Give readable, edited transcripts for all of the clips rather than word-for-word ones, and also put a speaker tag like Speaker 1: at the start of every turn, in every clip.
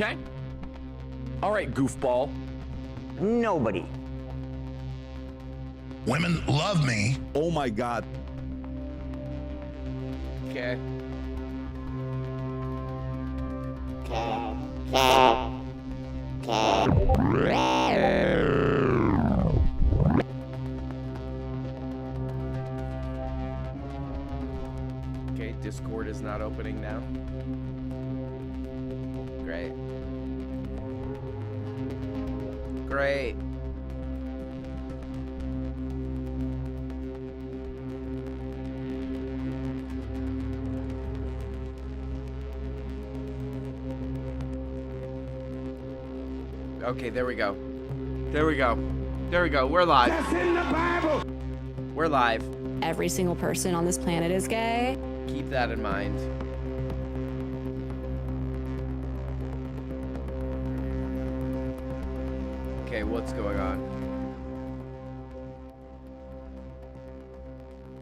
Speaker 1: Okay. All right, goofball.
Speaker 2: Nobody.
Speaker 3: Women love me.
Speaker 4: Oh my God.
Speaker 5: Okay. Okay, Discord is not opening now. Great. Great. Okay, there we go. There we go. There we go. We're live.
Speaker 6: That's in the Bible.
Speaker 5: We're live.
Speaker 7: Every single person on this planet is gay.
Speaker 5: Keep that in mind. Okay, what's going on?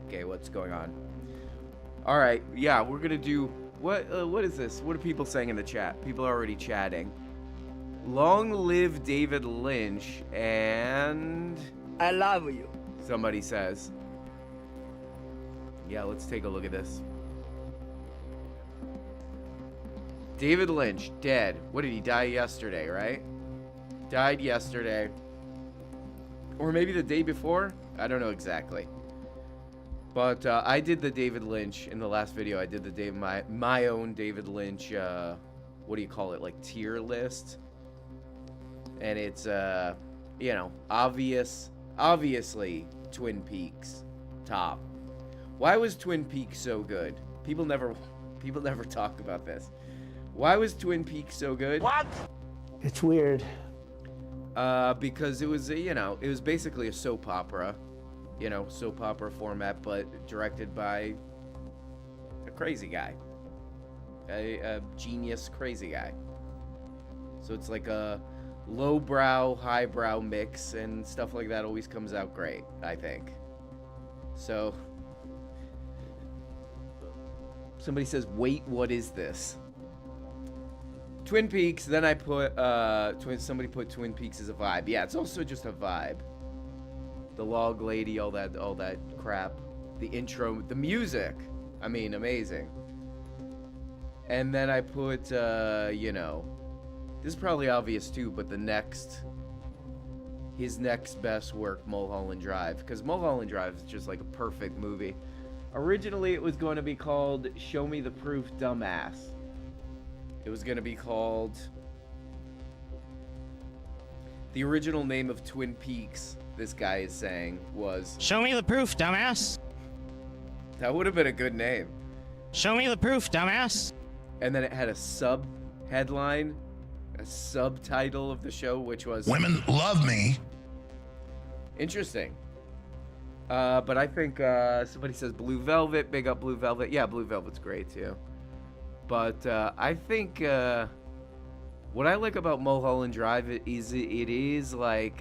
Speaker 5: Okay, what's going on? All right, yeah, we're gonna do what is this? What are people saying in the chat? People are already chatting. Long live David Lynch, and
Speaker 2: I love you.
Speaker 5: somebody says. Yeah, let's take a look at this. David Lynch, dead. What did he die yesterday, right? Died yesterday. Or maybe the day before? I don't know exactly. But I did the David Lynch in the last video. I did the my own David Lynch, what do you call it? Like tier list. And it's, you know, obviously Twin Peaks top. Why was Twin Peaks so good? People never talk about this. Why was Twin Peaks so good?
Speaker 2: What?
Speaker 6: It's weird.
Speaker 5: Because it was, you know, it was basically a soap opera, you know, soap opera format, but directed by a crazy guy, a genius crazy guy. So it's like a lowbrow, highbrow mix, and stuff like that always comes out great, I think. So somebody says, wait, what is this? Twin Peaks, then I put, somebody put Twin Peaks as a vibe. Yeah, it's also just a vibe. The log lady, all that crap. The intro, the music, I mean, amazing. And then I put, you know, this is probably obvious too, but his next best work, Mulholland Drive. Because Mulholland Drive is just like a perfect movie. Originally, it was going to be called Show Me the Proof, Dumbass. It was going to be called... The original name of Twin Peaks, this guy is saying, was...
Speaker 8: Show me the proof, dumbass.
Speaker 5: That would have been a good name.
Speaker 8: Show me the proof, dumbass.
Speaker 5: And then it had a sub-headline, a subtitle of the show, which was...
Speaker 3: Women love me.
Speaker 5: Interesting. But I think somebody says Blue Velvet. Big up Blue Velvet. Yeah, Blue Velvet's great too. But I think what I like about Mulholland Drive is it is like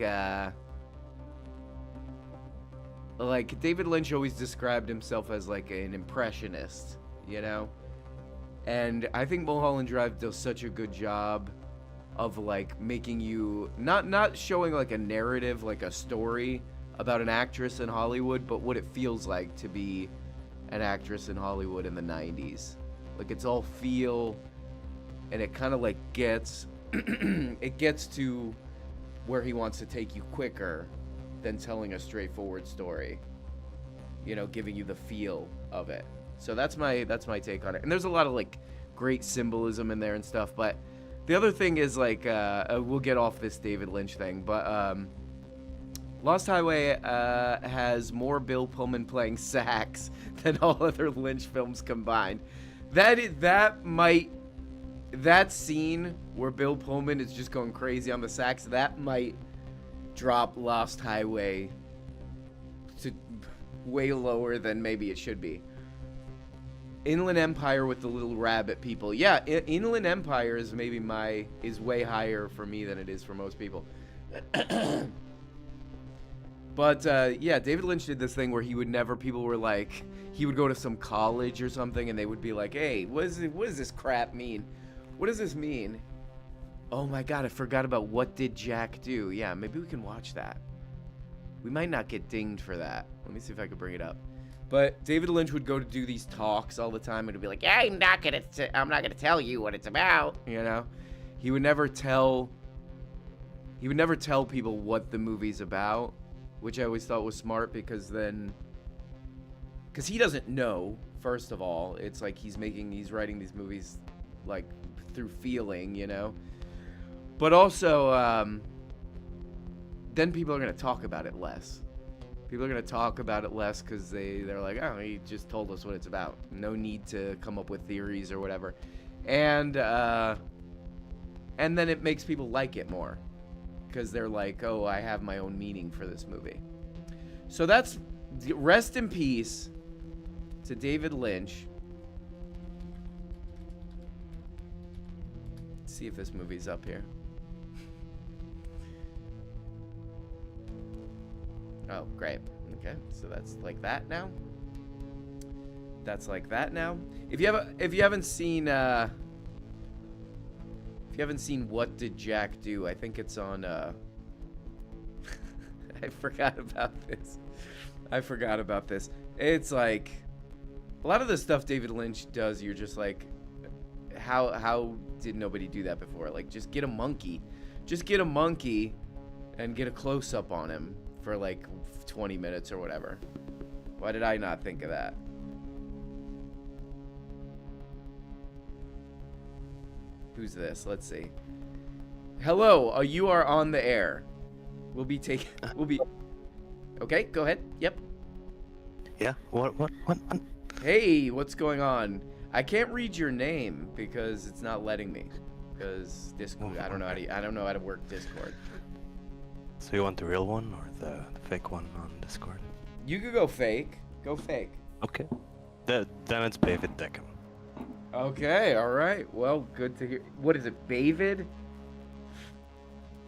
Speaker 5: David Lynch always described himself as like an impressionist, you know? And I think Mulholland Drive does such a good job of like making you not showing like a narrative, like a story about an actress in Hollywood, but what it feels like to be an actress in Hollywood in the 90s. Like it's all feel, and it kind of like gets it gets to where he wants to take you quicker than telling a straightforward story, you know, giving you the feel of it. So that's my take on it. And there's a lot of like great symbolism in there and stuff, but the other thing is like we'll get off this David Lynch thing, but Lost Highway has more Bill Pullman playing sax than all other Lynch films combined. That scene where Bill Pullman is just going crazy on the sax, that might drop Lost Highway to way lower than maybe it should be. Inland Empire with the little rabbit people. Yeah, Inland Empire is maybe is way higher for me than it is for most people. But yeah, David Lynch did this thing where people were like, he would go to some college or something and they would be like, hey, what does this crap mean? What does this mean? Oh my god, I forgot about What Did Jack Do? Yeah, maybe we can watch that. We might not get dinged for that. Let me see if I can bring it up. But David Lynch would go to do these talks all the time and he'd be like, yeah, I'm not gonna tell you what it's about, you know? He would never tell people what the movie's about, which I always thought was smart because he doesn't know, first of all. It's like he's writing these movies like through feeling, you know? But also, then people are going to talk about it less. People are going to talk about it less because they're like, oh, he just told us what it's about. No need to come up with theories or whatever. And then it makes people like it more because they're like, oh, I have my own meaning for this movie. So that's rest in peace to David Lynch. Let's see if this movie's up here. Oh, great. Okay, so that's like that now. That's like that now. If you haven't seen What Did Jack Do, I think it's on I forgot about this. It's like a lot of the stuff David Lynch does, you're just like, how did nobody do that before? Like, just get a monkey and get a close-up on him for like 20 minutes or whatever. Why did I not think of that? Who's this? Let's see. Hello, you are on the air. Okay, go ahead. Yep.
Speaker 4: Yeah. What?
Speaker 5: Hey, what's going on? I can't read your name because it's not letting me. Because Discord, I don't know how to work Discord.
Speaker 4: So you want the real one or the fake one on Discord?
Speaker 5: You could go fake. Go fake.
Speaker 4: Okay. Then it's David Beckham.
Speaker 5: Okay, all right. Well, good to hear. What is it, David?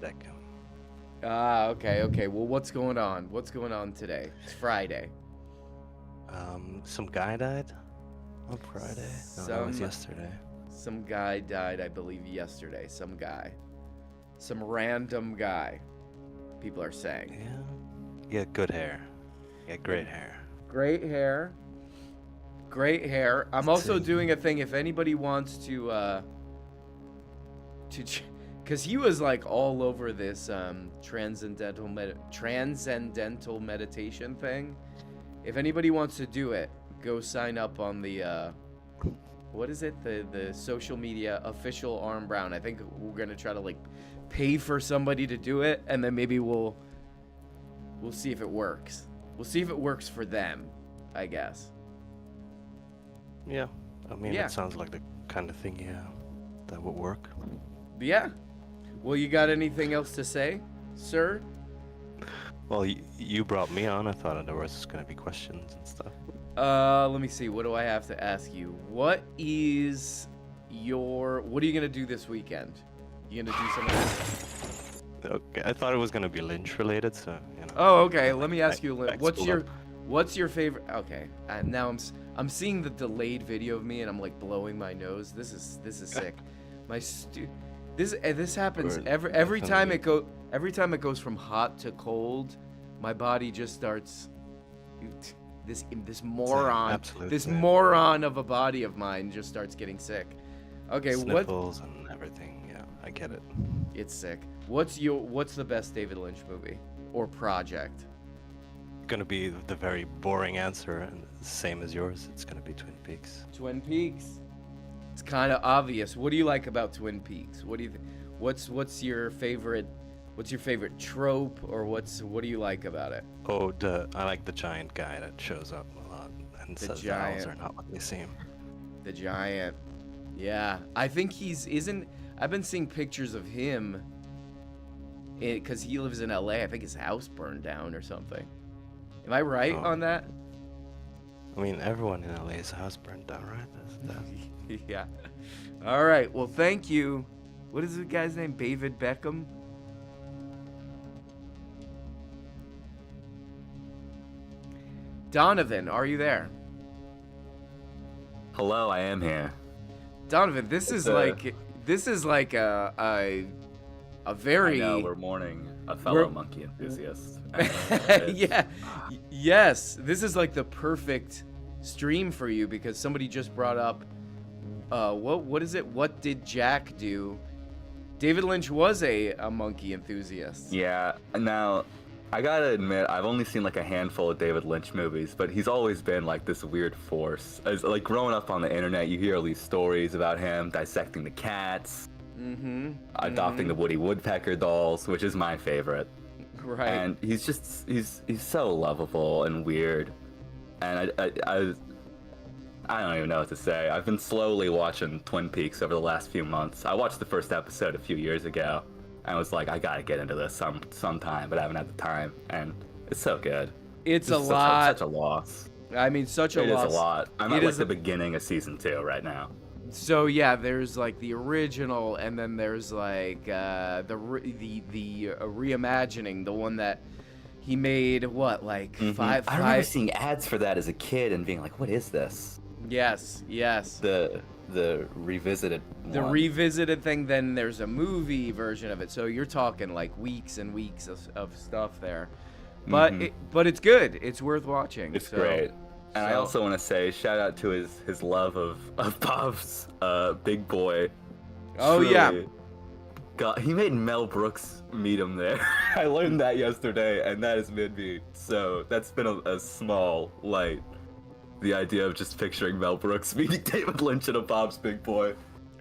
Speaker 4: Beckham.
Speaker 5: Okay. Well, what's going on? What's going on today? It's Friday.
Speaker 4: Some guy died on Friday. No, that was yesterday.
Speaker 5: Some guy died, I believe, yesterday. Some guy. Some random guy. People are saying.
Speaker 4: Yeah. Yeah, good hair. Yeah, great hair.
Speaker 5: Great hair. Great hair. I'm also doing a thing if anybody wants to because he was like all over this transcendental meditation thing. If anybody wants to do it, go sign up on the what is it? The social media official Arm Brown. I think we're gonna try to like pay for somebody to do it, and then maybe we'll see if it works. We'll see if it works for them, I guess.
Speaker 4: Yeah. I mean, it sounds like the kind of thing, that would work.
Speaker 5: Yeah. Well, you got anything else to say, sir?
Speaker 4: Well, you brought me on. I thought there was going to be questions and stuff.
Speaker 5: Let me see. What do I have to ask you? What are you going to do this weekend? You going to do something else?
Speaker 4: Okay, I thought it was going to be Lynch related, so, you know.
Speaker 5: Oh, okay. Let me ask you, what's your favorite? Okay. Now I'm seeing the delayed video of me and I'm like blowing my nose. This is sick. This happens every time it goes from hot to cold. My body just starts this moron of a body of mine just starts getting sick. Okay,
Speaker 4: Sniffles and everything. Yeah, I get it.
Speaker 5: It's sick. What's the best David Lynch movie or project?
Speaker 4: Gonna be the very boring answer and same as yours. It's gonna be Twin Peaks.
Speaker 5: Twin Peaks. It's kind of obvious. What do you like about Twin Peaks? What do you what's your favorite trope, or what do you like about it?
Speaker 4: Oh, I like the giant guy that shows up a lot and says the owls are not what they seem.
Speaker 5: The giant. Yeah, I think I've been seeing pictures of him because he lives in LA. I think his house burned down or something. Am I right on that?
Speaker 4: I mean, everyone in LA's house burned down, right?
Speaker 5: Yeah. All right. Well, thank you. What is the guy's name? David Beckham? Donovan, are you there?
Speaker 1: Hello, I am here.
Speaker 5: Donovan, this is this is like a very.
Speaker 9: I know, we're mourning a fellow monkey enthusiast.
Speaker 5: Yeah. Yes, this is like the perfect stream for you because somebody just brought up. What is it? What did Jack do? David Lynch was a monkey enthusiast.
Speaker 9: Yeah. Now, I gotta admit, I've only seen like a handful of David Lynch movies, but he's always been like this weird force. As like growing up on the internet, you hear all these stories about him dissecting the cats, adopting the Woody Woodpecker dolls, which is my favorite.
Speaker 5: Right.
Speaker 9: And he's so lovable and weird. And I don't even know what to say. I've been slowly watching Twin Peaks over the last few months. I watched the first episode a few years ago. I was like, I gotta get into this sometime, but I haven't had the time, and it's so good.
Speaker 5: It's a lot.
Speaker 9: Such a loss.
Speaker 5: I mean, such a loss.
Speaker 9: It is a lot. I'm at like the beginning of season 2 right now.
Speaker 5: So yeah, there's like the original, and then there's like the reimagining, the one that he made. What, like five?
Speaker 9: I remember seeing ads for that as a kid and being like, what is this?
Speaker 5: Yes.
Speaker 9: The revisited one.
Speaker 5: The revisited thing, then there's a movie version of it. So you're talking like weeks and weeks of stuff there. But it's good. It's worth watching.
Speaker 9: It's great. And I also want to say shout out to his love of Bob's Big Boy.
Speaker 5: Oh,
Speaker 9: Truly.
Speaker 5: yeah.
Speaker 9: God, he made Mel Brooks meet him there. I learned that yesterday, and that has made me so. That's been a small light. The idea of just picturing Mel Brooks meeting David Lynch in a Bob's Big Boy.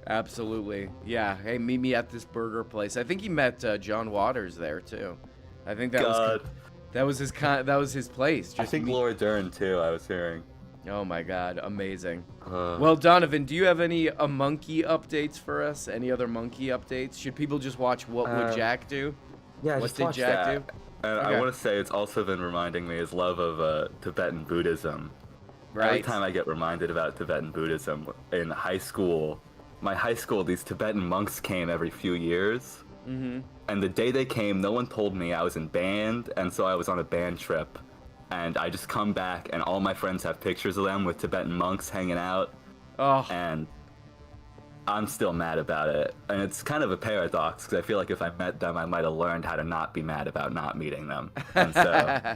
Speaker 5: Absolutely. Yeah. Hey, meet me at this burger place. I think he met John Waters there too. I think that was his place.
Speaker 9: I think Laura Dern too. I was hearing.
Speaker 5: Oh my God, amazing. Well, Donovan, do you have any monkey updates for us? Any other monkey updates? Should people just watch What Would Jack Do?
Speaker 9: Yeah,
Speaker 5: what
Speaker 9: just
Speaker 5: did
Speaker 9: watch
Speaker 5: Jack
Speaker 9: that.
Speaker 5: do?
Speaker 9: And
Speaker 5: Okay.
Speaker 9: I want to say it's also been reminding me his love of Tibetan Buddhism.
Speaker 5: Right.
Speaker 9: Every time I get reminded about Tibetan Buddhism in high school, these Tibetan monks came every few years. Mm-hmm. And the day they came, no one told me I was in band, and so I was on a band trip. And I just come back, and all my friends have pictures of them with Tibetan monks hanging out.
Speaker 5: Oh.
Speaker 9: And I'm still mad about it. And it's kind of a paradox, because I feel like if I met them, I might have learned how to not be mad about not meeting them. And so...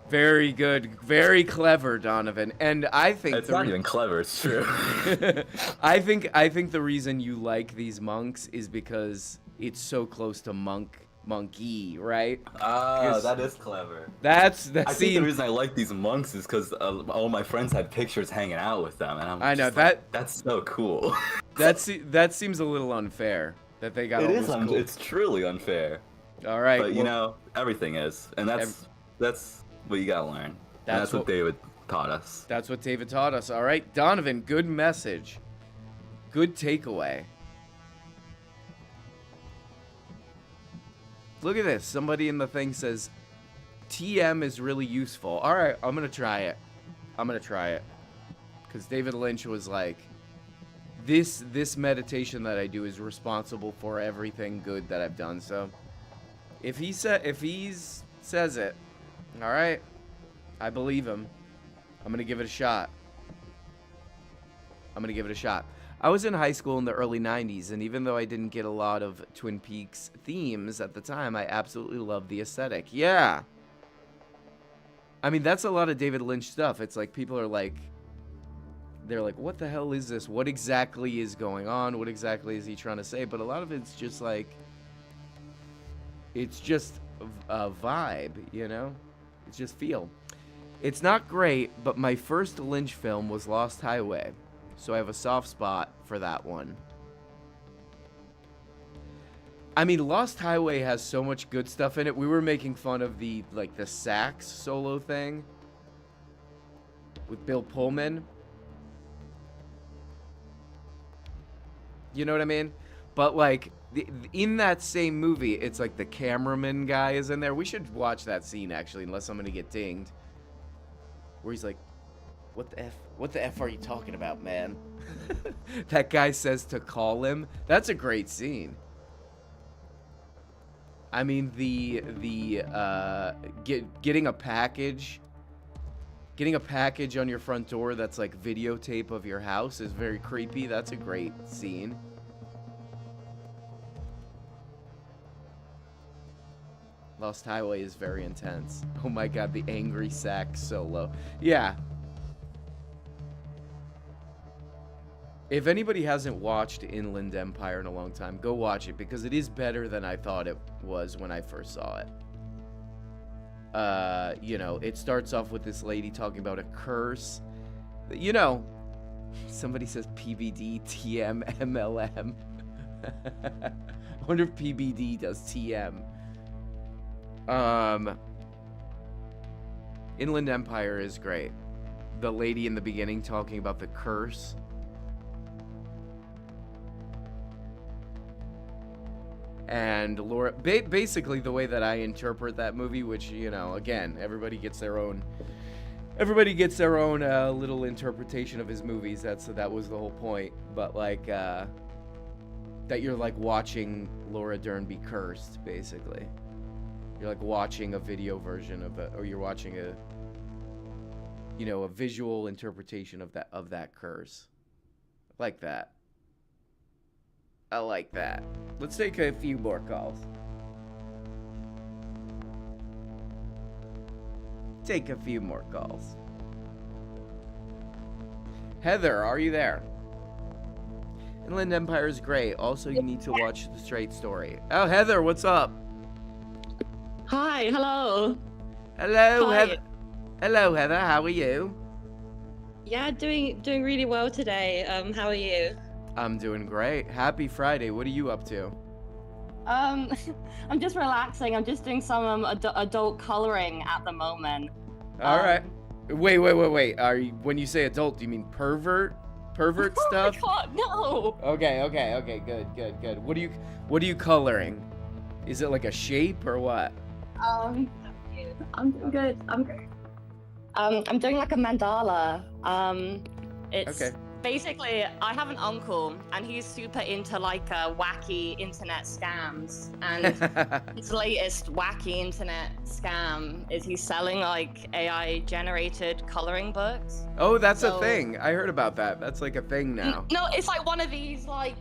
Speaker 5: Very good. Very clever, Donovan. And I think...
Speaker 9: It's not even clever, it's true.
Speaker 5: I think the reason you like these monks is because it's so close to monkey, right?
Speaker 9: Ah, that is clever.
Speaker 5: I
Speaker 9: think the reason I like these monks is because all my friends had pictures hanging out with them, and
Speaker 5: I know
Speaker 9: that's so cool.
Speaker 5: that seems a little unfair that they got. Cool.
Speaker 9: It's truly unfair.
Speaker 5: All right,
Speaker 9: but you know, everything is, and that's what you gotta learn. That's what David taught us.
Speaker 5: That's what David taught us. All right, Donovan, good message, good takeaway. Look at this. Somebody in the thing says, TM is really useful. All right, I'm going to try it. Because David Lynch was like, this meditation that I do is responsible for everything good that I've done. So if he says it, all right, I believe him. I'm going to give it a shot. I was in high school in the early 90s, and even though I didn't get a lot of Twin Peaks themes at the time, I absolutely loved the aesthetic. Yeah. I mean, that's a lot of David Lynch stuff. It's like people are like, they're like, what the hell is this? What exactly is going on? What exactly is he trying to say? But a lot of it's just like, it's just a vibe, you know? It's just feel. It's not great, but my first Lynch film was Lost Highway. So I have a soft spot for that one. I mean, Lost Highway has so much good stuff in it. We were making fun of the sax solo thing with Bill Pullman. You know what I mean? But like in that same movie, it's like the cameraman guy is in there. We should watch that scene actually, unless I'm gonna get dinged. Where he's like, What the F are you talking about, man? That guy says to call him. That's a great scene. I mean, getting a package on your front door that's like videotape of your house is very creepy. That's a great scene. Lost Highway is very intense. Oh my god, the angry sax solo. Yeah. If anybody hasn't watched Inland Empire in a long time, go watch it because it is better than I thought it was when I first saw it. You know, it starts off with this lady talking about a curse. You know, somebody says PBD, TM, MLM. I wonder if PBD does TM. Inland Empire is great. The lady in the beginning talking about the curse. And Laura, basically the way that I interpret that movie, which, you know, again, everybody gets their own little interpretation of his movies. That was the whole point. But like, that you're like watching Laura Dern be cursed, basically. You're like watching a video version of it, or you're watching a, you know, a visual interpretation of that curse. Like that. I like that. Let's take a few more calls. Take a few more calls. Heather, are you there? Inland Empire is great. Also, you need to watch The Straight Story. Oh, Heather, what's up?
Speaker 10: Hi, hello.
Speaker 5: Hello,
Speaker 10: Hi.
Speaker 5: Heather. Hello, Heather. How are you?
Speaker 10: Yeah, doing really well today. How are you?
Speaker 5: I'm doing great. Happy Friday. What are you up to?
Speaker 10: I'm just relaxing. I'm just doing some adult coloring at the moment.
Speaker 5: All right. Wait. Are you, when you say adult, do you mean pervert stuff?
Speaker 10: Oh my god, no.
Speaker 5: Okay. Good. What are you coloring? Is it like a shape or what?
Speaker 10: I'm doing good. I'm doing like a mandala. It's
Speaker 5: Okay.
Speaker 10: basically, I have an uncle and he's super into like wacky internet scams, and his latest wacky internet scam is he's selling like AI generated coloring books.
Speaker 5: Oh, that's a thing. I heard about that. That's like a thing now.
Speaker 10: No, it's like one of these like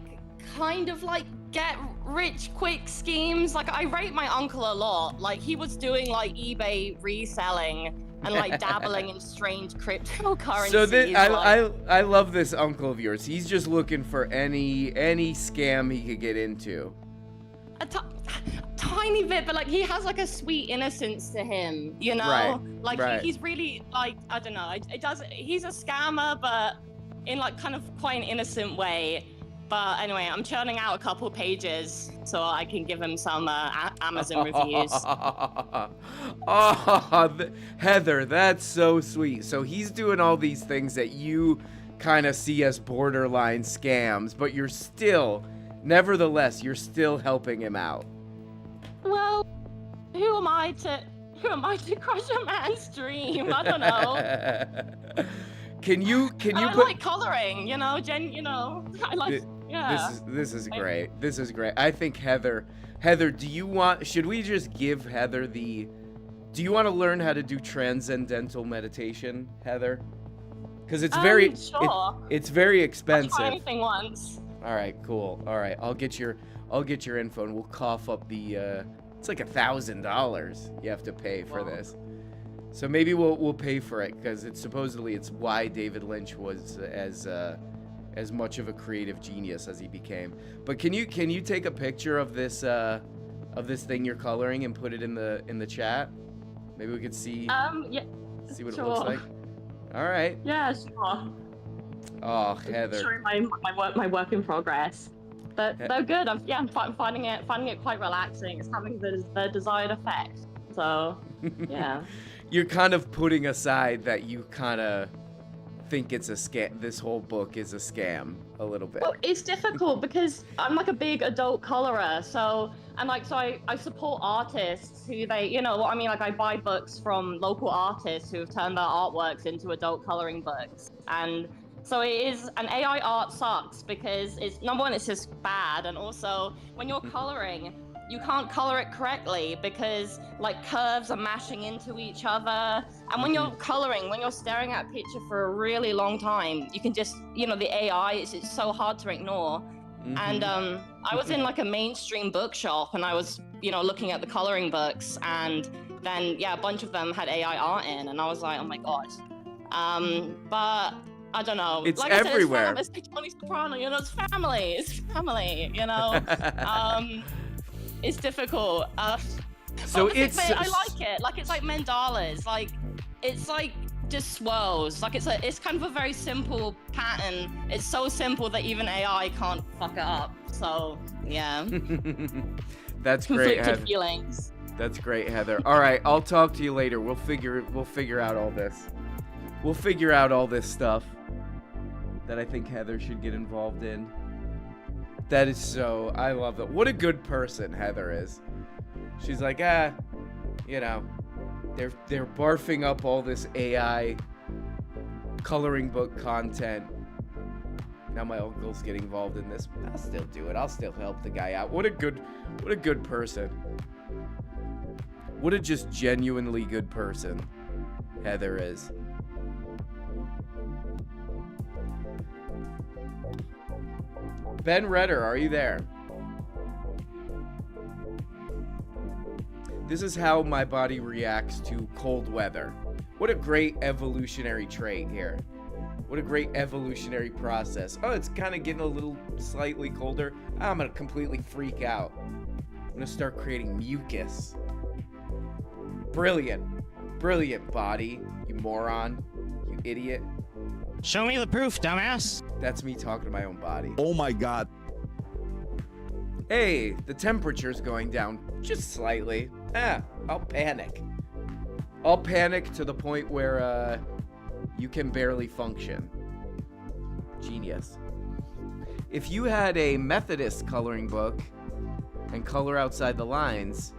Speaker 10: kind of like get rich quick schemes. Like I rate my uncle a lot. Like he was doing like eBay reselling and like dabbling in strange cryptocurrencies.
Speaker 5: So I love this uncle of yours. He's just looking for any scam he could get into.
Speaker 10: A tiny bit, but like he has like a sweet innocence to him, you know?
Speaker 5: Right,
Speaker 10: Like
Speaker 5: right.
Speaker 10: he's really like, I don't know. He's a scammer, but in like kind of quite an innocent way. But anyway, I'm churning out a couple pages so I can give him some Amazon reviews.
Speaker 5: Heather, that's so sweet. So he's doing all these things that you kind of see as borderline scams, but nevertheless, you're still helping him out.
Speaker 10: Well, who am I to crush a man's dream? I don't know.
Speaker 5: Can you
Speaker 10: I
Speaker 5: put
Speaker 10: like coloring, you know, I like. Yeah.
Speaker 5: This is great. This is great. I think Heather, should we just give Heather do you want to learn how to do transcendental meditation, Heather? Because it's very
Speaker 10: sure.
Speaker 5: it's very expensive.
Speaker 10: I'll try anything once.
Speaker 5: All right, cool. All right, I'll get your info and we'll cough up the it's like $1,000 you have to pay for this. So maybe we'll pay for it because it's why David Lynch was as much of a creative genius as he became. But can you take a picture of this thing you're coloring and put it in the chat? Maybe we could see
Speaker 10: Yeah.
Speaker 5: See what
Speaker 10: sure.
Speaker 5: it looks like. All right.
Speaker 10: Yeah, sure.
Speaker 5: Oh, Heather.
Speaker 10: Showing my work in progress. But they're good. I'm finding it quite relaxing. It's having the desired effect. So, yeah.
Speaker 5: You're kind of putting aside that you kind of think it's a scam. This whole book is a scam a little bit.
Speaker 10: Well, it's difficult because I'm like a big adult colorer, so I support artists who I buy books from local artists who have turned their artworks into adult coloring books, and so it is. And AI art sucks because it's number one, it's just bad, and also when you're coloring, you can't color it correctly because like curves are mashing into each other. And when you're coloring, when you're staring at a picture for a really long time, you can just, the AI, it's so hard to ignore. And I was in like a mainstream bookshop, and I was, looking at the coloring books, and then a bunch of them had AI art in, and I was like, oh my god. But I don't know.
Speaker 5: It's
Speaker 10: like
Speaker 5: everywhere.
Speaker 10: I said, it's Tony Soprano. It's family. It's family. It's difficult.
Speaker 5: So
Speaker 10: I like it. Like, it's like mandalas. Like, it's like just swirls. Like, it's kind of a very simple pattern. It's so simple that even AI can't fuck it up. So yeah.
Speaker 5: That's great, Heather.
Speaker 10: Conflicted feelings.
Speaker 5: That's great, Heather. All right, I'll talk to you later. We'll figure out all this. We'll figure out all this stuff that I think Heather should get involved in. That is so... I love that. What a good person Heather is. She's like, they're barfing up all this AI coloring book content. Now my uncle's getting involved in this. I'll still do it. I'll still help the guy out. What a good person. What a just genuinely good person Heather is. Ben Redder, are you there? This is how my body reacts to cold weather. What a great evolutionary trait here. What a great evolutionary process. Oh, it's kind of getting a little slightly colder. I'm gonna completely freak out. I'm gonna start creating mucus. Brilliant. Brilliant, body. You moron. You idiot.
Speaker 8: Show me the proof, dumbass.
Speaker 5: That's me talking to my own body.
Speaker 11: Oh my god.
Speaker 5: Hey, the temperature's going down just slightly. I'll panic. I'll panic to the point where you can barely function. Genius. If you had a Methodist coloring book and color outside the lines,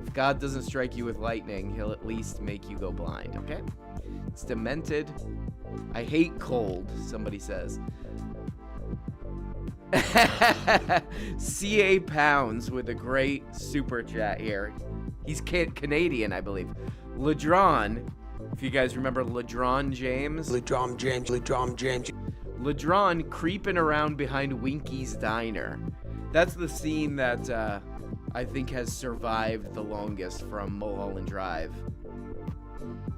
Speaker 5: if God doesn't strike you with lightning, he'll at least make you go blind, okay? It's demented. I hate cold, somebody says. C.A. Pounds with a great super chat here. He's Canadian, I believe. Ladron, if you guys remember Ladron James. Ladron creeping around behind Winky's Diner. That's the scene that I think has survived the longest from Mulholland Drive.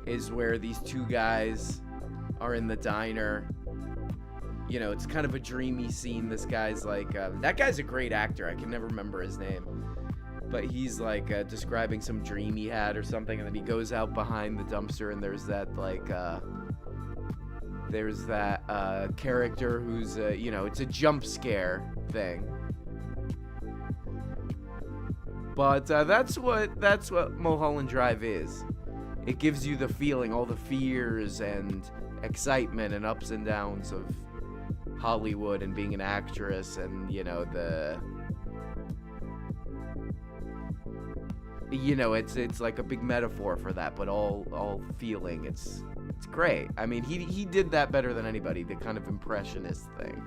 Speaker 5: Is where these two guys are in the diner. It's kind of a dreamy scene. This guy's like, that guy's a great actor. I can never remember his name. But he's like describing some dream he had or something. And then he goes out behind the dumpster and there's that character who's, it's a jump scare thing. But that's what Mulholland Drive is. It gives you the feeling, all the fears and excitement and ups and downs of Hollywood and being an actress, and it's like a big metaphor for that, but all feeling. It's great. I mean, he did that better than anybody, the kind of impressionist thing.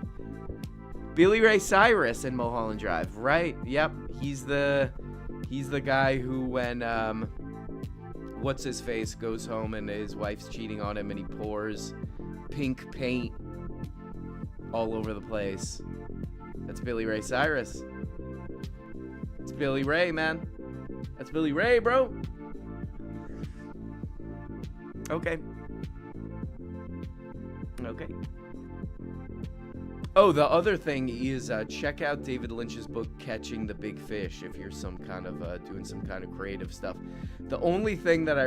Speaker 5: Billy Ray Cyrus in Mulholland Drive, right? Yep, he's the guy who, when what's his face goes home and his wife's cheating on him and he pours pink paint all over the place. That's Billy Ray Cyrus. It's Billy Ray, man. That's Billy Ray, bro. Okay. Oh, the other thing is check out David Lynch's book Catching the Big Fish if you're some kind of doing some kind of creative stuff. The only thing that I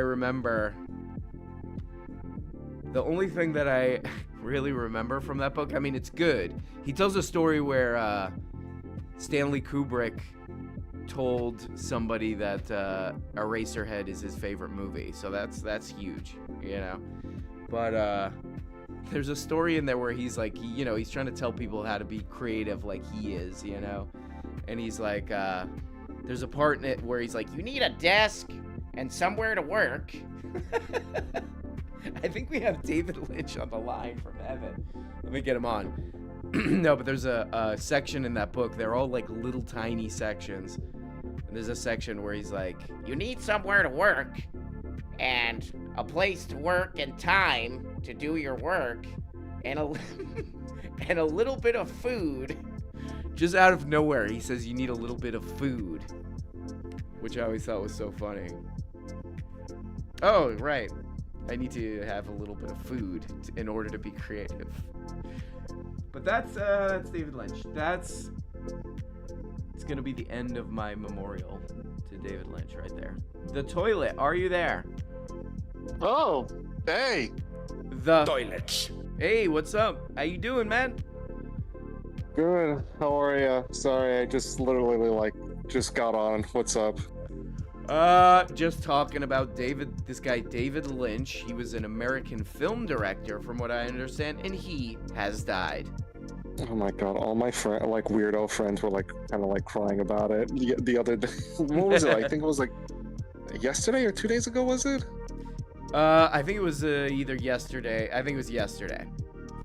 Speaker 5: really remember from that book, I mean, it's good. He tells a story where Stanley Kubrick told somebody that Eraserhead is his favorite movie, so that's huge, But there's a story in there where he's like, he's trying to tell people how to be creative like he is, and he's like, there's a part in it where he's like, you need a desk and somewhere to work. I think we have David Lynch on the line from heaven. Let me get him on. No, but there's a section in that book. They're all like little tiny sections. And there's a section where he's like, you need somewhere to work and a place to work and time to do your work and a little bit of food Just out of nowhere, he says you need a little bit of food, which I always thought was so funny. Oh, right. I need to have a little bit of food in order to be creative. But that's David Lynch. It's gonna be the end of my memorial to David Lynch right there. The toilet, are you there?
Speaker 11: Oh, hey.
Speaker 5: The
Speaker 1: Toilet.
Speaker 5: Hey, what's up? How you doing, man?
Speaker 11: Good. How are ya? Sorry, I just literally just got on. What's up?
Speaker 5: Just talking about this guy David Lynch. He was an American film director, from what I understand, and he has died.
Speaker 11: Oh my god, all my weirdo friends were kind of crying about it the other day. What was it? I think it was yesterday or 2 days ago, was it?
Speaker 5: I think it was either yesterday. I think it was yesterday.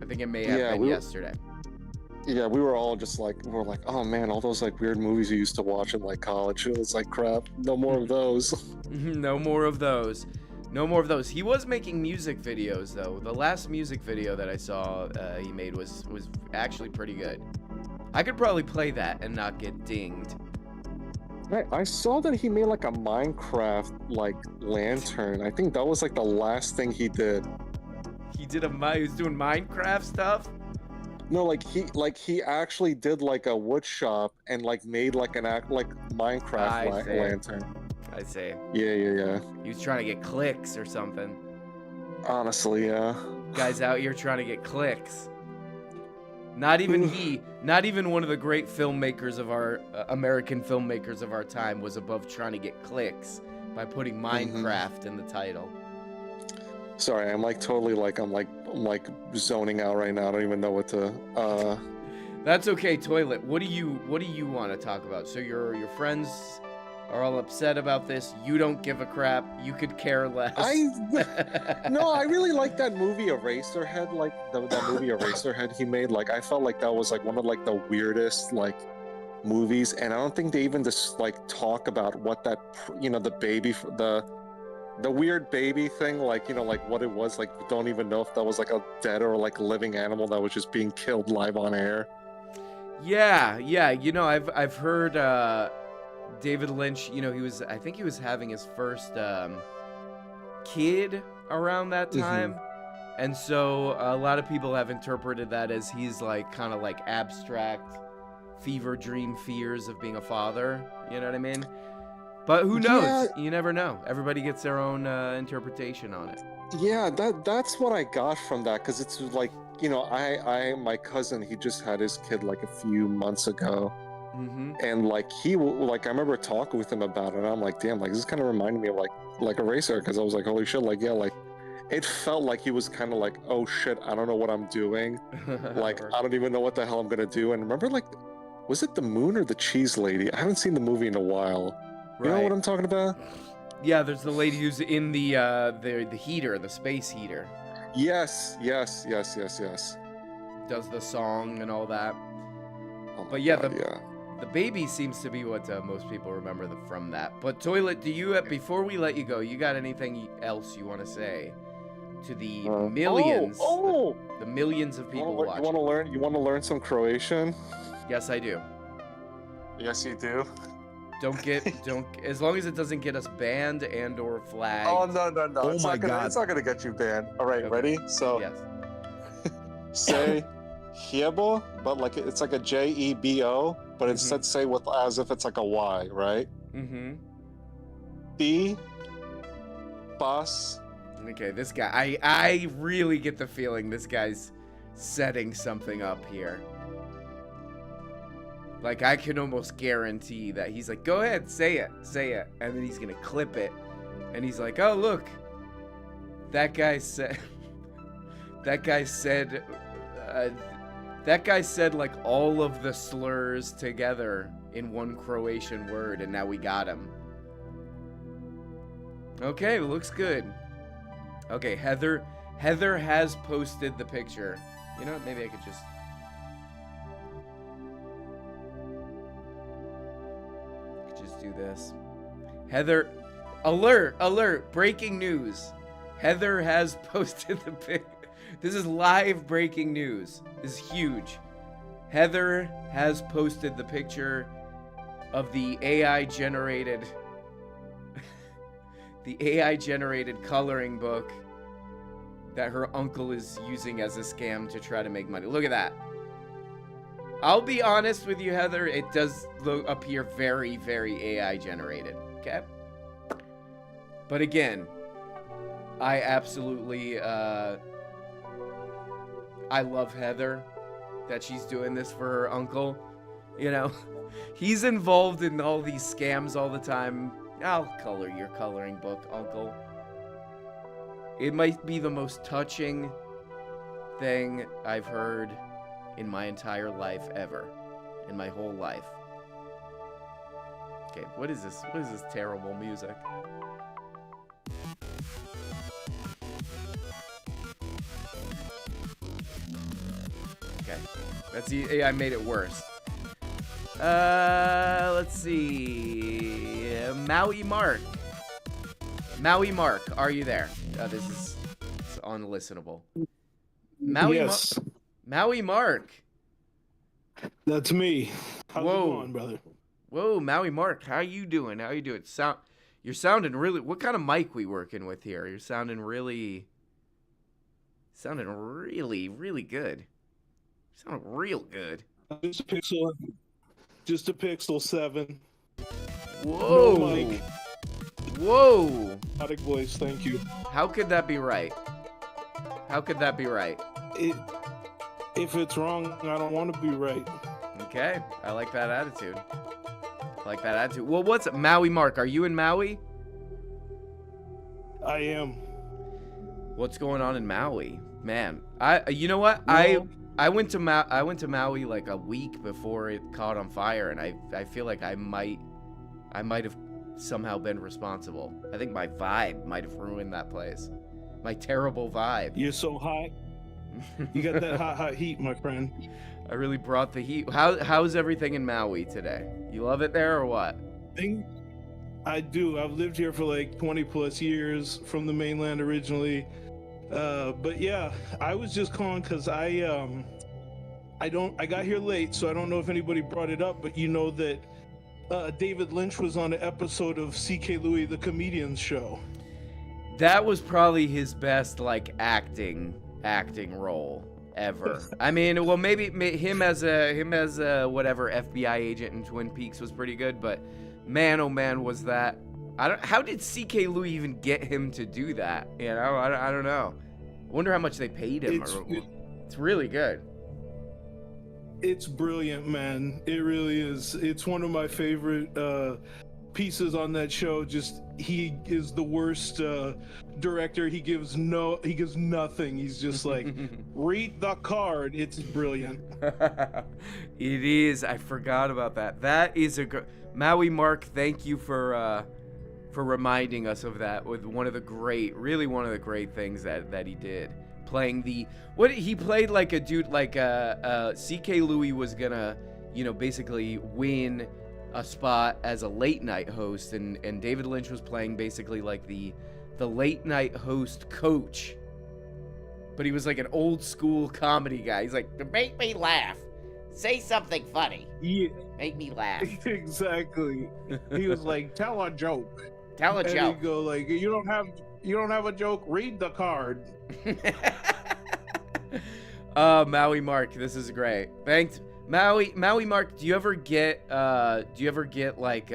Speaker 5: I think it may have been yesterday.
Speaker 11: Yeah, we were all just oh man, all those weird movies you used to watch in college. It was crap. No more of those.
Speaker 5: No more of those. No more of those. He was making music videos though. The last music video that I saw he made was actually pretty good. I could probably play that and not get dinged.
Speaker 11: I saw that he made a Minecraft lantern. I think that was the last thing he did.
Speaker 5: He was doing Minecraft stuff?
Speaker 11: No, he actually did a wood shop and made an Minecraft lantern.
Speaker 5: I see.
Speaker 11: Yeah.
Speaker 5: He was trying to get clicks or something.
Speaker 11: Honestly, yeah.
Speaker 5: Guys out here trying to get clicks. Not even one of the great filmmakers of our American filmmakers of our time was above trying to get clicks by putting Minecraft in the title.
Speaker 11: Sorry, I'm totally I'm zoning out right now. I don't even know what to.
Speaker 5: That's okay, Toilet. What do you want to talk about? So your friends are all upset about this. You don't give a crap. You could care less.
Speaker 11: No, I really like that movie Eraserhead. That movie Eraserhead he made. I felt that was one of the weirdest movies, and I don't think they even just talk about what that the baby the weird baby thing what it was don't even know if that was a dead or living animal that was just being killed live on air.
Speaker 5: Yeah, I've heard David Lynch, I think he was having his first kid around that time. And so a lot of people have interpreted that as he's kind of abstract fever dream fears of being a father, you know what I mean? But who knows? Yeah. You never know. Everybody gets their own interpretation on it.
Speaker 11: Yeah, that's what I got from that, because it's my cousin, he just had his kid a few months ago. And he I remember talking with him about it, and I'm damn, this kind of reminded me of Eraser, because I was holy shit, it felt like he was kind of oh shit, I don't know what I'm doing. I don't even know what the hell I'm gonna do. And remember was it The Moon or The Cheese Lady? I haven't seen the movie in a while. You know what I'm talking about?
Speaker 5: Yeah, there's the lady who's in the heater, the space heater.
Speaker 11: Yes.
Speaker 5: Does the song and all that.
Speaker 11: Oh
Speaker 5: but yeah, the baby seems to be what most people remember from that. But Toilet, do you before we let you go, you got anything else you want to say to the millions, the millions of people watching?
Speaker 11: You want to learn some Croatian?
Speaker 5: Yes, I do.
Speaker 11: Yes, you do.
Speaker 5: Don't as long as it doesn't get us banned and or flagged.
Speaker 11: Oh no.
Speaker 1: Oh my god.
Speaker 11: It's not gonna get you banned. All right,
Speaker 5: Okay.
Speaker 11: ready? So
Speaker 5: Yes.
Speaker 11: say Jebo, but it's a Jebo, but instead say with as if it's a Y, right? B bus.
Speaker 5: Okay, this guy, I really get the feeling this guy's setting something up here. I can almost guarantee that he's go ahead, say it. And then he's going to clip it. And he's oh, look. That guy said all of the slurs together in one Croatian word, and now we got him. Okay, looks good. Okay, Heather has posted the picture. You know what? Maybe I could just... do this. Heather, alert, breaking news. Heather has posted the pic. This is live breaking news. This is huge. Heather has posted the picture of the AI generated coloring book that her uncle is using as a scam to try to make money. Look at that. I'll be honest with you, Heather, it does appear very, very AI generated, okay? But again, I absolutely, I love Heather, that she's doing this for her uncle. You know, he's involved in all these scams all the time. I'll color your coloring book, uncle. It might be the most touching thing I've heard in my entire life ever. In my whole life. Okay, what is this? What is this terrible music? Okay, that's the I made it worse. Let's see. Maui Mark. Maui Mark, are you there? This is unlistenable. Maui
Speaker 12: yes.
Speaker 5: Maui Mark.
Speaker 12: That's me. How's
Speaker 5: Whoa.
Speaker 12: it going, brother?
Speaker 5: Whoa, Maui Mark, how you doing? How you doing? You're sounding really. What kind of mic we working with here? You're sounding really, really good. Sound real good.
Speaker 12: Just a Pixel 7.
Speaker 5: Whoa.
Speaker 12: No mic.
Speaker 5: Whoa.
Speaker 12: Automatic voice, thank you.
Speaker 5: How could that be right? How could that be right?
Speaker 12: If it's wrong, I don't want to be right.
Speaker 5: Okay, I like that attitude. Well, what's Maui Mark? Are you in Maui?
Speaker 12: I am.
Speaker 5: What's going on in Maui, man? You know what?
Speaker 12: Well,
Speaker 5: I went to Maui like a week before it caught on fire, and I feel like I might have somehow been responsible. I think my vibe might have ruined that place. My terrible vibe.
Speaker 12: You're so hot. You got that hot heat, my friend.
Speaker 5: I really brought the heat. How's everything in Maui today? You love it there or what?
Speaker 12: I do. I've lived here for like 20 plus years, from the mainland originally. But yeah, I was just calling because I got here late, so I don't know if anybody brought it up, but you know that David Lynch was on an episode of C.K. Louis the Comedian's show.
Speaker 5: That was probably his best like acting role ever. I mean, well, maybe him as a whatever FBI agent in Twin Peaks was pretty good, but man, oh man, was that. How did C.K. Louis even get him to do that? You know, I don't know. I wonder how much they paid him. It's really good.
Speaker 12: It's brilliant, man. It really is. It's one of my favorite pieces on that show. Just he is the worst director. He gives nothing. He's just like, read the card. It's brilliant.
Speaker 5: It is. I forgot about that. That is a good Maui Mark. Thank you for reminding us of that. With one of the great things that he did. Playing he played like a dude like C.K. Louis was gonna, you know, basically win a spot as a late night host, and David Lynch was playing basically like the late night host coach, but he was like an old school comedy guy. He's like, make me laugh, say something funny,
Speaker 12: yeah,
Speaker 5: make me laugh.
Speaker 12: Exactly. He was like, tell a joke.
Speaker 5: And
Speaker 12: you go like, you don't have a joke, read the card.
Speaker 5: Maui Mark, this is great. Thanks, Maui Mark. Do you ever get like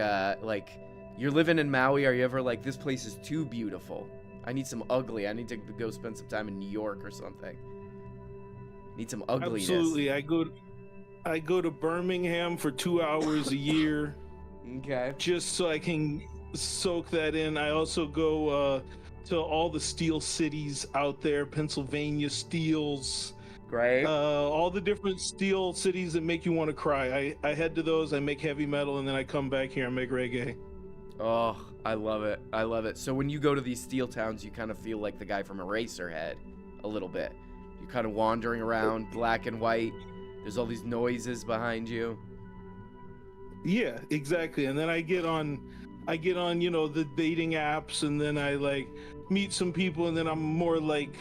Speaker 5: you're living in Maui? Are you ever like, this place is too beautiful, I need some ugly, I need to go spend some time in New York or something? Need some ugliness.
Speaker 12: Absolutely. I go to Birmingham for 2 hours a year.
Speaker 5: Okay.
Speaker 12: Just so I can soak that in. I also go to all the steel cities out there, Pennsylvania steels.
Speaker 5: Great.
Speaker 12: All the different steel cities that make you want to cry. I head to those, I make heavy metal, and then I come back here and make reggae.
Speaker 5: Oh, I love it. So when you go to these steel towns, you kind of feel like the guy from Eraserhead a little bit. You're kind of wandering around, black and white. There's all these noises behind you. Yeah, exactly. And then I get on, you know, the dating apps, and then I like meet some people, and then I'm more like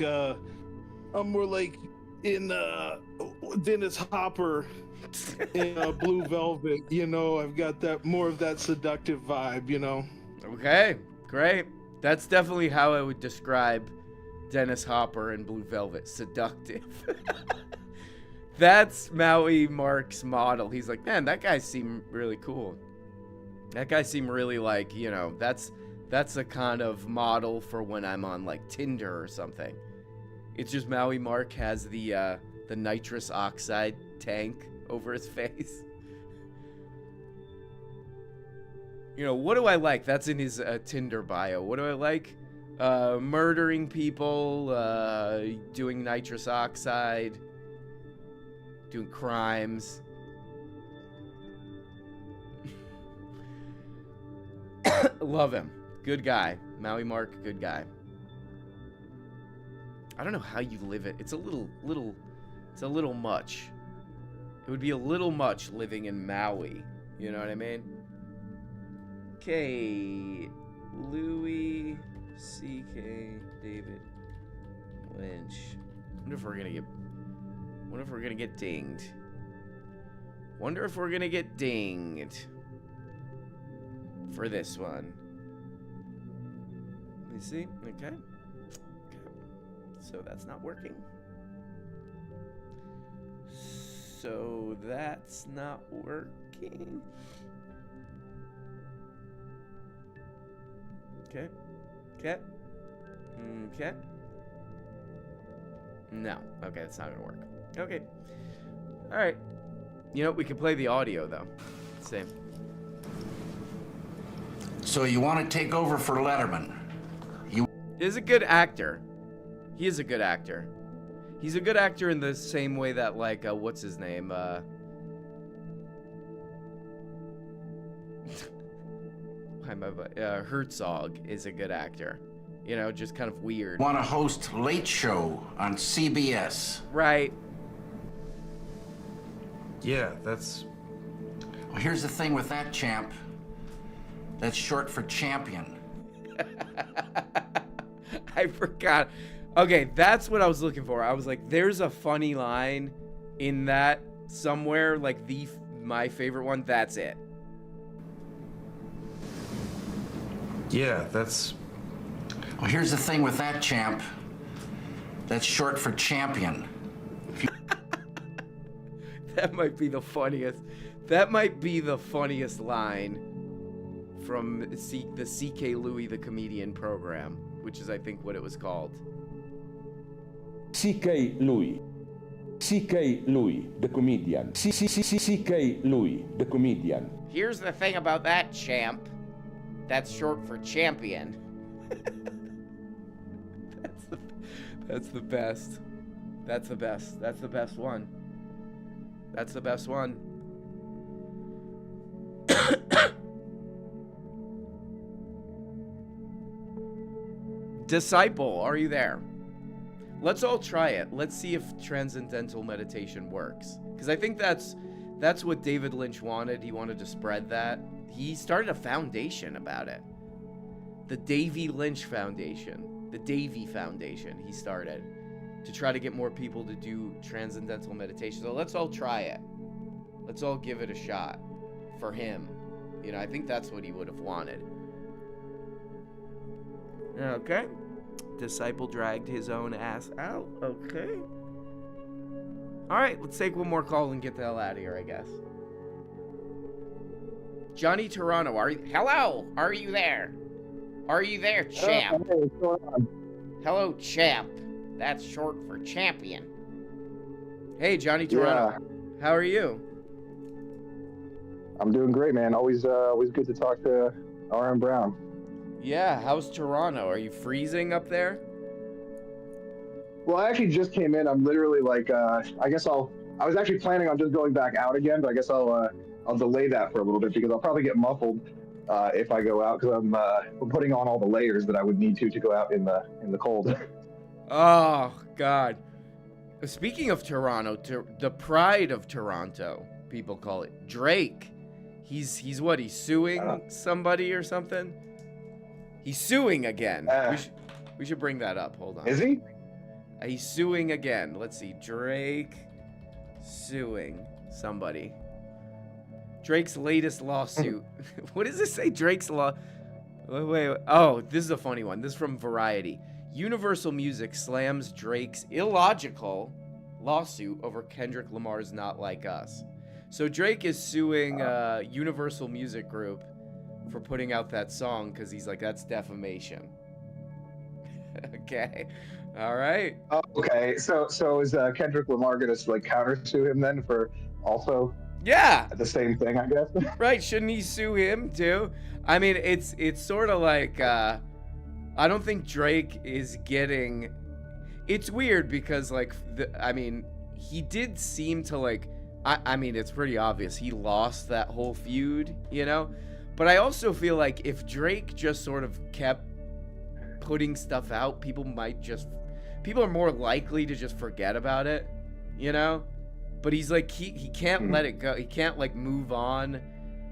Speaker 12: in Dennis Hopper in Blue Velvet. You know, I've got that more of that seductive vibe. You know.
Speaker 5: Okay, great. That's definitely how I would describe Dennis Hopper in Blue Velvet. Seductive. That's Maui Mark's model. He's like, man, that guy seemed really cool. That guy seemed really like, you know, that's a kind of model for when I'm on like Tinder or something. It's just Maui Mark has the nitrous oxide tank over his face. You know, what do I like? That's in his Tinder bio. What do I like? Murdering people, doing nitrous oxide, doing crimes. Love him. Good guy. Maui Mark, good guy. I don't know how you live it. It's a little much. It would be a little much living in Maui. You know what I mean? Okay. Louis C.K. David Lynch. Wonder if we're gonna get dinged. Wonder if we're gonna get dinged for this one. Let me see. Okay. So that's not working. So that's not working. Okay. Okay. Okay. No. Okay, it's not gonna work. Okay. All right. You know, we can play the audio though. Same.
Speaker 13: So you want to take over for Letterman?
Speaker 5: He's a good actor. He is a good actor. He's a good actor in the same way that, like, what's his name? Herzog is a good actor. You know, just kind of weird.
Speaker 13: Want to host Late Show on CBS?
Speaker 5: Right.
Speaker 13: Yeah, that's... Well, here's the thing with that, champ. That's short for champion.
Speaker 5: I forgot. Okay, that's what I was looking for. I was like, there's a funny line in that somewhere, like my favorite one. That's it.
Speaker 13: Yeah, that's... Well, here's the thing with that, champ. That's short for champion.
Speaker 5: That might be the funniest. That might be the funniest line from the C.K. Louis the Comedian program, which is, I think, what it was called.
Speaker 14: C.K. Louis. C.K. Louis, the comedian. C.K. Louis, the comedian.
Speaker 5: Here's the thing about that, champ. That's short for champion. That's the best. That's the best. That's the best one. That's the best one. Disciple, are you there? Let's all try it. Let's see if Transcendental meditation works. Because I think that's what David Lynch wanted. He wanted to spread that. He started a foundation about it. The Davy Lynch Foundation. The Davy Foundation he started to try to get more people to do Transcendental meditation. So let's all try it. Let's all give it a shot for him. You know, I think that's what he would have wanted. Okay. Disciple dragged his own ass out. Okay. All right, let's take one more call and get the hell out of here, I guess. Johnny Toronto, hello? Are you there? Are you there, champ?
Speaker 15: Hey, what's going on?
Speaker 5: Hello, champ. That's short for champion. Hey, Johnny Toronto. Yeah. How are you?
Speaker 15: I'm doing great, man. Always good to talk to R.M. Brown.
Speaker 5: Yeah, how's Toronto? Are you freezing up there?
Speaker 15: Well, I actually just came in. I'm literally like, I was actually planning on just going back out again, but I guess I'll delay that for a little bit because I'll probably get muffled if I go out because I'm putting on all the layers that I would need to go out in the cold.
Speaker 5: Oh God! Speaking of Toronto, the pride of Toronto, people call it Drake. He's what? He's suing somebody or something. He's suing again. We should bring that up. Hold on.
Speaker 15: Is he?
Speaker 5: He's suing again. Let's see. Drake suing somebody. Drake's latest lawsuit. What does this say? Drake's law. Wait. Oh, this is a funny one. This is from Variety. Universal Music slams Drake's illogical lawsuit over Kendrick Lamar's Not Like Us. So Drake is suing Universal Music Group for putting out that song because he's like, that's defamation. Okay. All right.
Speaker 15: Oh, okay. So is Kendrick Lamar gonna like countersue him then for also?
Speaker 5: Yeah.
Speaker 15: The same thing, I guess.
Speaker 5: Right? Shouldn't he sue him too? I mean, it's sort of like I don't think Drake is getting. It's weird because like he did seem to like. I mean, it's pretty obvious he lost that whole feud, you know. But I also feel like if Drake just sort of kept putting stuff out, people are more likely to just forget about it, you know? But he's like, he can't let it go. He can't like move on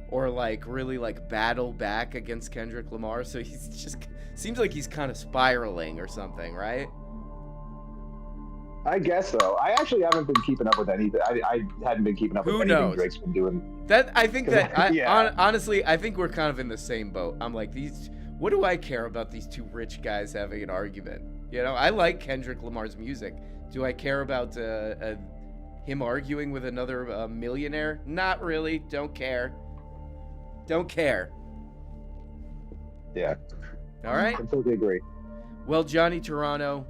Speaker 5: or like really like battle back against Kendrick Lamar. So he's just, seems like he's kind of spiraling or something, right?
Speaker 15: I guess so. I actually haven't been keeping up with anything. I hadn't been keeping up with anything Drake's been doing.
Speaker 5: That I think that honestly, I think we're kind of in the same boat. I'm like, what do I care about these two rich guys having an argument? You know, I like Kendrick Lamar's music. Do I care about him arguing with another millionaire? Not really. Don't care. Don't care.
Speaker 15: Yeah.
Speaker 5: All right.
Speaker 15: Completely agree.
Speaker 5: Well, Johnny Toronto,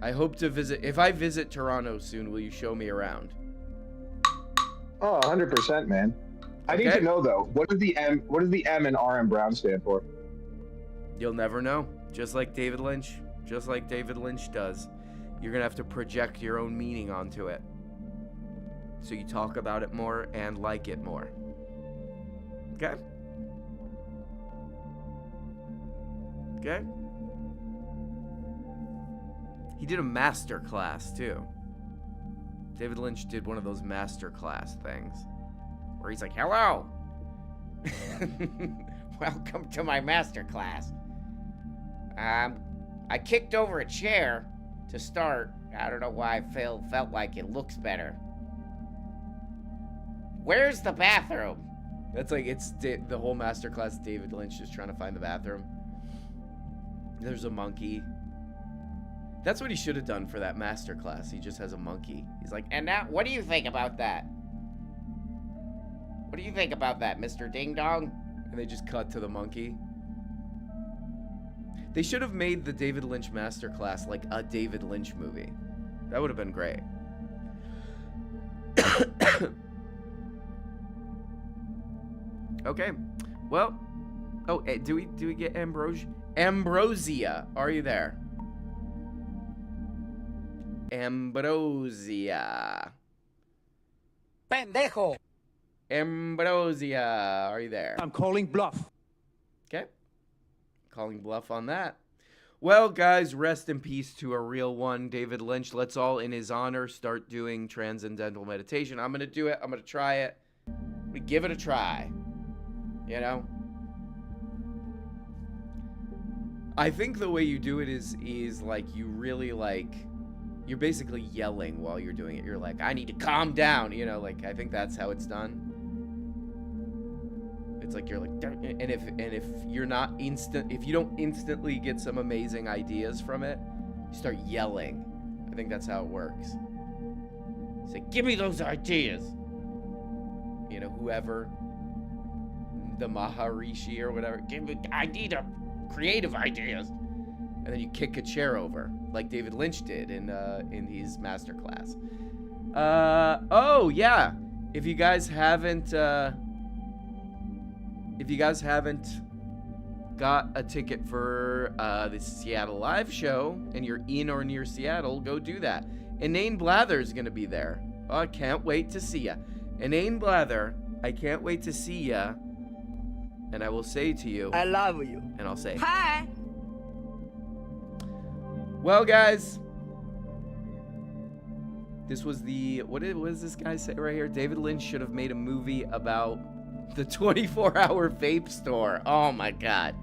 Speaker 5: I hope to visit. If I visit Toronto soon, will you show me around?
Speaker 15: Oh, 100%, man. I need to know though. What does the M in RM Brown stand for?
Speaker 5: You'll never know. Just like David Lynch. Just like David Lynch does. You're going to have to project your own meaning onto it. So you talk about it more and like it more. Okay? Okay? He did a master class too. David Lynch did one of those master class things. Where he's like, hello! Welcome to my master class. I kicked over a chair to start. I don't know why I felt like it looks better. Where's the bathroom? That's like, it's the whole masterclass. David Lynch is trying to find the bathroom. There's a monkey. That's what he should have done for that masterclass. He just has a monkey. He's like, and now, what do you think about that? What do you think about that, Mr. Ding Dong? And they just cut to the monkey. They should have made the David Lynch masterclass like a David Lynch movie. That would have been great. Okay. Well. Oh, do we get Ambrosia? Ambrosia, are you there? Ambrosia.
Speaker 6: Pendejo.
Speaker 5: Ambrosia, are you there?
Speaker 6: I'm calling bluff.
Speaker 5: Okay. Calling bluff on that. Well, guys, rest in peace to a real one, David Lynch. Let's all, in his honor, start doing transcendental meditation. I'm going to do it. I'm going to try it. We give it a try. You know? I think the way you do it is like you really like, you're basically yelling while you're doing it. You're like, I need to calm down. You know, like, I think that's how it's done. It's like you're like, and if you're not if you don't instantly get some amazing ideas from it, you start yelling. I think that's how it works. Say, give me those ideas. You know, whoever, the Maharishi or whatever, I need creative ideas. And then you kick a chair over, like David Lynch did in his masterclass. Oh yeah, if you guys haven't got a ticket for the Seattle live show and you're in or near Seattle, go do that. Inane Blather is gonna be there. Oh, I can't wait to see ya. Inane Blather, I can't wait to see ya. And I will say to you,
Speaker 2: I love you.
Speaker 5: And I'll say,
Speaker 2: hi.
Speaker 5: Well, guys, this was what does this guy say right here? David Lynch should have made a movie about the 24-hour vape store. Oh my God.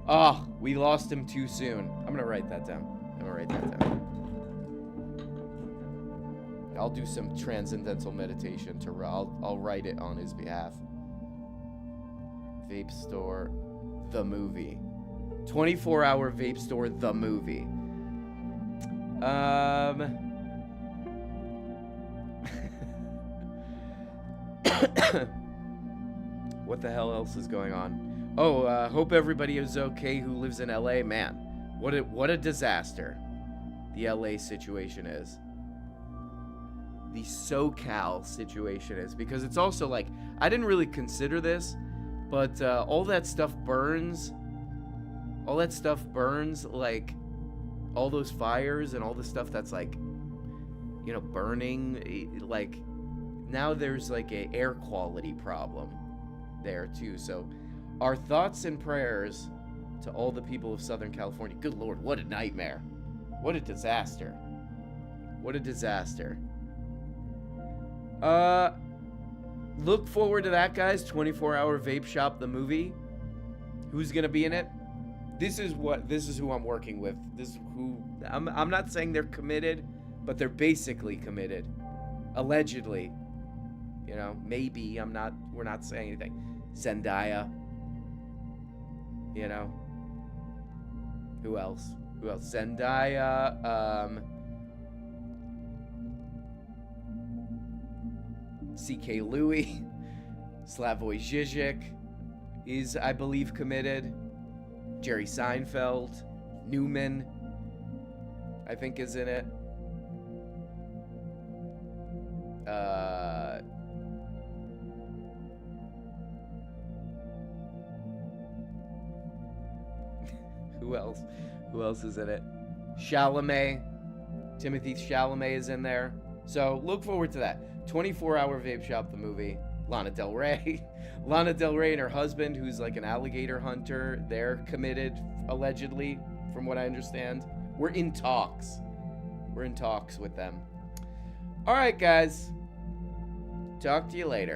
Speaker 5: Oh, we lost him too soon. I'm gonna write that down. I'll do some transcendental meditation to I'll write it on his behalf. Vape store, the movie. 24-hour vape store, the movie. What the hell else is going on? Oh, hope everybody is okay who lives in LA. Man, what a disaster the LA situation is. The SoCal situation is, because it's also like, I didn't really consider this, but all that stuff burns. All that stuff burns, like all those fires and all the stuff that's like, you know, burning. Like now there's like a air quality problem there too. So our thoughts and prayers to all the people of Southern California. Good Lord, what a nightmare. What a disaster. What a disaster. Look forward to that, guys. 24-hour Vape Shop, the movie. Who's gonna be in it? This is who I'm working with. This is who I'm not saying they're committed, but they're basically committed. Allegedly. You know, maybe we're not saying anything. Zendaya. You know. Who else? Zendaya, C.K. Louis, Slavoj Žižek is, I believe, committed. Jerry Seinfeld, Newman, I think, is in it. Who else? Who else is in it? Chalamet. Timothy Chalamet is in there. So look forward to that. 24-hour Vape Shop, the movie. Lana Del Rey. Lana Del Rey and her husband, who's like an alligator hunter, they're committed, allegedly, from what I understand. We're in talks. We're in talks with them. All right, guys. Talk to you later.